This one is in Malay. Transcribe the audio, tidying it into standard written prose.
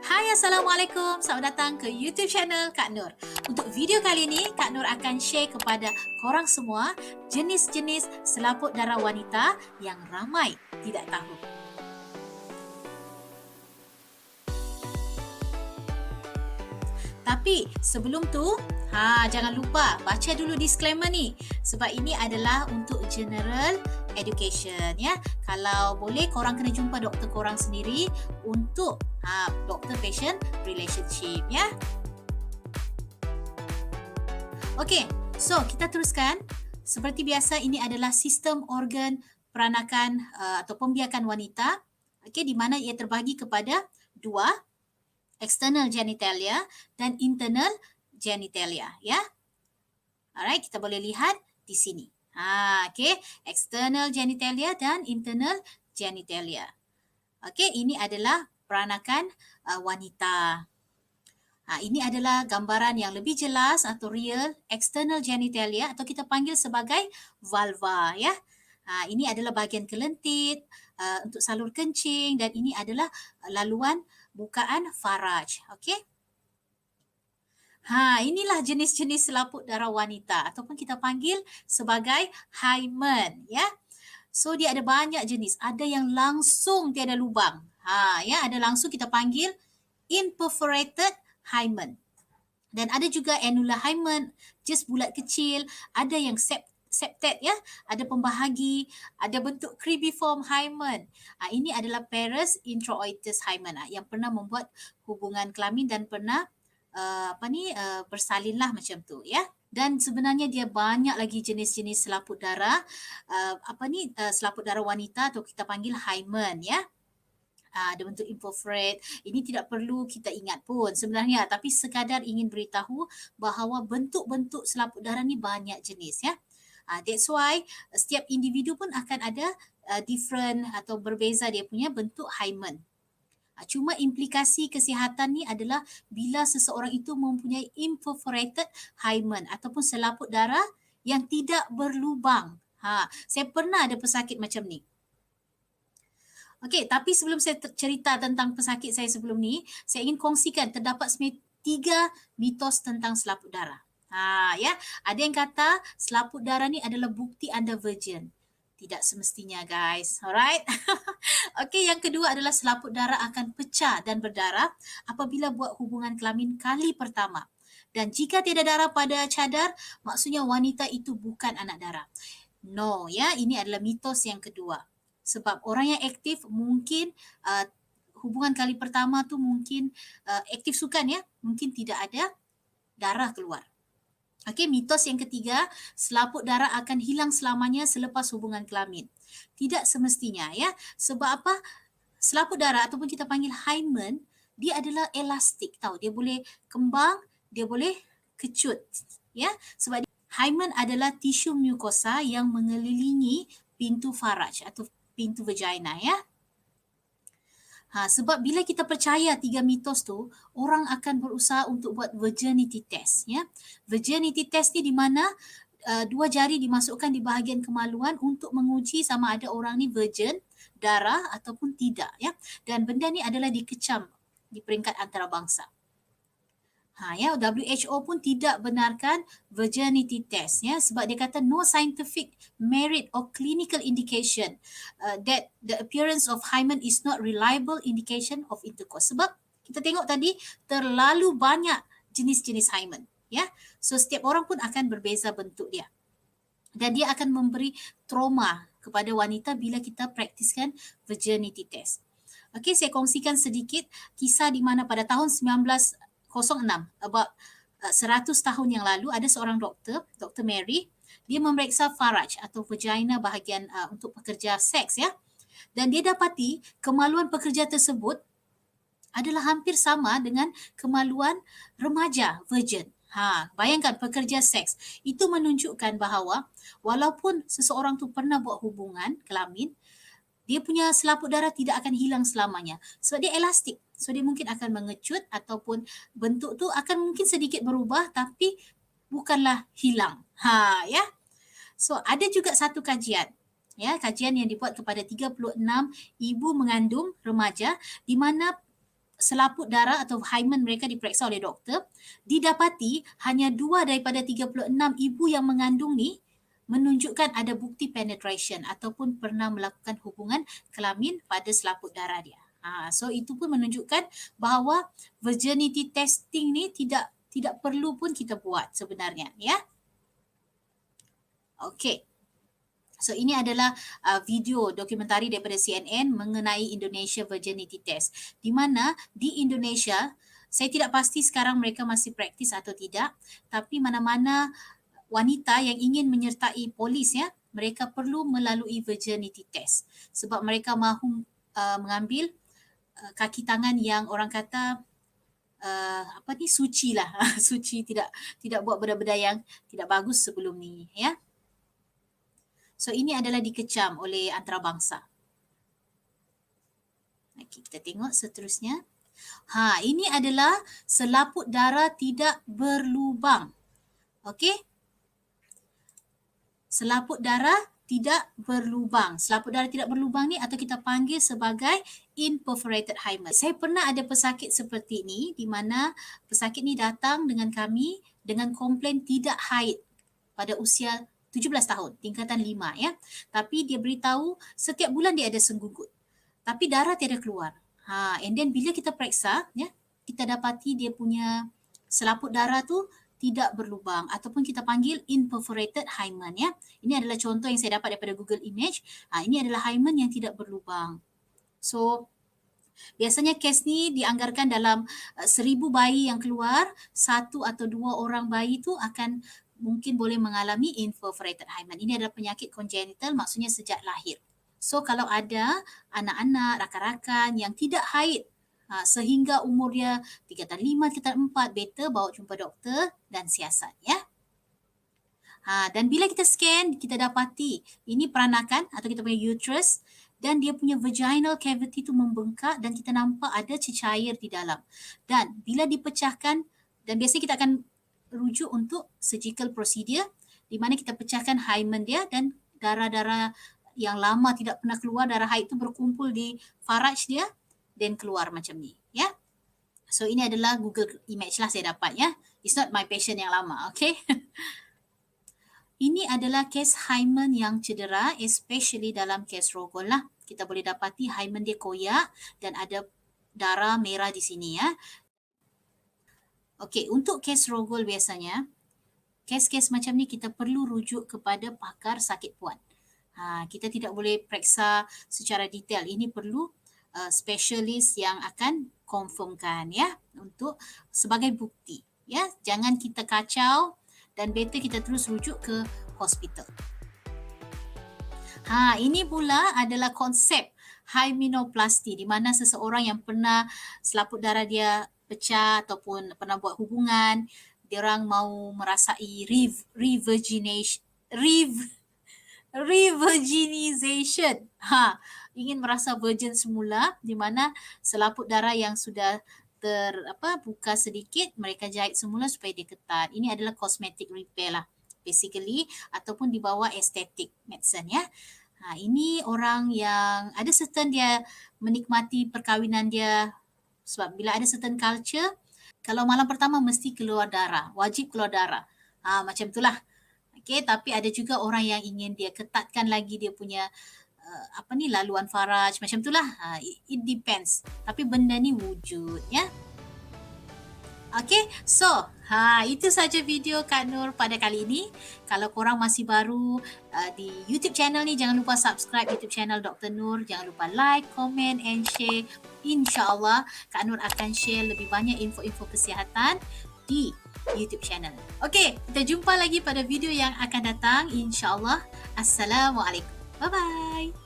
Hai, Assalamualaikum. Selamat datang ke YouTube channel Kak Nur. Untuk video kali ini, Kak Nur akan share kepada korang semua jenis-jenis selaput darah wanita yang ramai tidak tahu. Tapi sebelum tu, jangan lupa baca dulu disclaimer ni sebab ini adalah untuk general education ya. Kalau boleh korang kena jumpa doktor korang sendiri untuk doctor patient relationship ya. Okey, so kita teruskan. Seperti biasa ini adalah sistem organ peranakan atau pembiakan wanita. Okey, di mana ia terbahagi kepada dua, external genitalia dan internal genitalia ya. Alright, kita boleh lihat di sini. Okey, external genitalia dan internal genitalia. Okey, ini adalah peranakan wanita. Ini adalah gambaran yang lebih jelas atau real external genitalia atau kita panggil sebagai vulva ya. Ini adalah bahagian kelentit untuk salur kencing dan ini adalah laluan bukaan faraj. Okey. Inilah jenis-jenis selaput darah wanita ataupun kita panggil sebagai hymen ya. So dia ada banyak jenis. Ada yang langsung tiada lubang. Ada langsung kita panggil imperforated hymen. Dan ada juga annular hymen, just bulat kecil, ada yang septate ya, ada pembahagi, ada bentuk cribriform hymen. Ini adalah parous introitus hymen yang pernah membuat hubungan kelamin dan pernah bersalin lah macam tu ya. Dan sebenarnya dia banyak lagi jenis-jenis selaput darah selaput darah wanita atau kita panggil hymen ya. Ada bentuk imperforate. Ini tidak perlu kita ingat pun sebenarnya, tapi sekadar ingin beritahu bahawa bentuk-bentuk selaput darah ni banyak jenis ya. That's why setiap individu pun akan ada different atau berbeza dia punya bentuk hymen. Cuma implikasi kesihatan ni adalah bila seseorang itu mempunyai imperforated hymen ataupun selaput darah yang tidak berlubang. Saya pernah ada pesakit macam ni. Okey, tapi sebelum saya cerita tentang pesakit saya sebelum ni, saya ingin kongsikan terdapat 3 mitos tentang selaput darah. Ada yang kata selaput darah ni adalah bukti anda virgin. Tidak semestinya guys, alright? Okey, yang kedua adalah selaput darah akan pecah dan berdarah apabila buat hubungan kelamin kali pertama. Dan jika tiada darah pada cadar, maksudnya wanita itu bukan anak darah. No, ya, ini adalah mitos yang kedua. Sebab orang yang aktif mungkin hubungan kali pertama tu mungkin aktif sukan ya, mungkin tidak ada darah keluar. Okey, mitos yang ketiga, selaput darah akan hilang selamanya selepas hubungan kelamin. Tidak semestinya ya. Sebab apa? Selaput darah ataupun kita panggil hymen, dia adalah elastik tahu. Dia boleh kembang, dia boleh kecut. Ya, sebab hymen adalah tisu mukosa yang mengelilingi pintu faraj atau pintu vagina ya. Sebab bila kita percaya 3 mitos tu, orang akan berusaha untuk buat virginity test ya. Virginity test ni di mana 2 jari dimasukkan di bahagian kemaluan untuk menguji sama ada orang ni virgin darah ataupun tidak ya. Dan benda ni adalah dikecam di peringkat antarabangsa. WHO pun tidak benarkan virginity test ya, sebab dia kata no scientific merit or clinical indication that the appearance of hymen is not reliable indication of intercourse. Sebab kita tengok tadi terlalu banyak jenis-jenis hymen ya. So setiap orang pun akan berbeza bentuk dia. Dan dia akan memberi trauma kepada wanita bila kita praktiskan virginity test. Okey, saya kongsikan sedikit kisah di mana pada tahun 1906, about 100 tahun yang lalu, ada seorang doktor, Dr. Mary, dia memeriksa faraj atau vagina bahagian untuk pekerja seks ya. Dan dia dapati kemaluan pekerja tersebut adalah hampir sama dengan kemaluan remaja virgin. Bayangkan pekerja seks. Itu menunjukkan bahawa walaupun seseorang tu pernah buat hubungan kelamin, dia punya selaput darah tidak akan hilang selamanya. Sebab dia elastik. So dia mungkin akan mengecut ataupun bentuk tu akan mungkin sedikit berubah tapi bukanlah hilang. Ya. So ada juga satu kajian. Ya, kajian yang dibuat kepada 36 ibu mengandung remaja di mana selaput darah atau hymen mereka diperiksa oleh doktor, didapati hanya 2 daripada 36 ibu yang mengandung ni menunjukkan ada bukti penetration ataupun pernah melakukan hubungan kelamin pada selaput darah dia. So itu pun menunjukkan bahawa virginity testing ni tidak perlu pun kita buat sebenarnya, ya. Okey. So ini adalah video dokumentari daripada CNN mengenai Indonesia Virginity Test. Di mana di Indonesia, saya tidak pasti sekarang mereka masih praktis atau tidak, tapi mana-mana wanita yang ingin menyertai polis, ya, mereka perlu melalui virginity test sebab mereka mahu mengambil kaki tangan yang orang kata suci lah. Suci, tidak buat benda-benda yang tidak bagus sebelum ni, ya. So ini adalah dikecam oleh antarabangsa. Okay, kita tengok seterusnya. Ini adalah selaput darah tidak berlubang. Okey. Selaput darah tidak berlubang. Selaput darah tidak berlubang ni atau kita panggil sebagai imperforated hymen. Saya pernah ada pesakit seperti ni di mana pesakit ni datang dengan kami dengan komplain tidak haid pada usia 17 tahun, tingkatan 5, ya. Tapi dia beritahu setiap bulan dia ada senggugut. Tapi darah tiada keluar. And then bila kita periksa, ya, kita dapati dia punya selaput darah tu tidak berlubang ataupun kita panggil imperforated hymen, ya. Ini adalah contoh yang saya dapat daripada Google Image. Ini adalah hymen yang tidak berlubang. So biasanya kes ni dianggarkan dalam 1,000 bayi yang keluar, 1 atau 2 orang bayi tu akan mungkin boleh mengalami imperforated hymen. Ini adalah penyakit congenital, maksudnya sejak lahir. So kalau ada anak-anak, rakan-rakan yang tidak haid sehingga umur dia tingkatan 5, tingkatan 4, better bawa jumpa doktor dan siasat, ya. Dan bila kita scan, kita dapati ini peranakan atau kita punya uterus dan dia punya vaginal cavity tu membengkak dan kita nampak ada cecair di dalam. Dan bila dipecahkan, dan biasanya kita akan rujuk untuk surgical procedure di mana kita pecahkan hymen dia dan darah-darah yang lama tidak pernah keluar, darah haid itu berkumpul di faraj dia dan keluar macam ni, ya. So ini adalah Google Image lah saya dapat, ya. It's not my patient yang lama, okay. Ini adalah kes hymen yang cedera, especially dalam kes rogol lah. Kita boleh dapati hymen dia koyak dan ada darah merah di sini, ya. Okey, untuk kes rogol biasanya, kes-kes macam ni kita perlu rujuk kepada pakar sakit puan. Kita tidak boleh periksa secara detail. Ini perlu spesialis yang akan confirmkan, ya, untuk sebagai bukti, ya. Jangan kita kacau dan better kita terus rujuk ke hospital. Ini pula adalah konsep hymenoplasty di mana seseorang yang pernah selaput darah dia pecah ataupun pernah buat hubungan, dia orang mau merasai revirginization. Ingin merasa virgin semula di mana selaput darah yang sudah buka sedikit, mereka jahit semula supaya dia ketat. Ini adalah cosmetic repair lah basically ataupun di bawah aesthetic medicine, ya. Ini orang yang ada certain dia menikmati perkahwinan dia sebab bila ada certain culture, kalau malam pertama mesti keluar darah, wajib keluar darah. Macam itulah. Okay, tapi ada juga orang yang ingin dia ketatkan lagi dia punya laluan faraj, macam itulah. It depends. Tapi benda ni wujud, ya. Okay, so itu saja video Kak Nur pada kali ini. Kalau korang masih baru di YouTube channel ni, jangan lupa subscribe YouTube channel Dr. Nur. Jangan lupa like, comment and share. InsyaAllah Kak Nur akan share lebih banyak info-info kesihatan di YouTube channel. Okay, kita jumpa lagi pada video yang akan datang. InsyaAllah. Assalamualaikum. Bye-bye.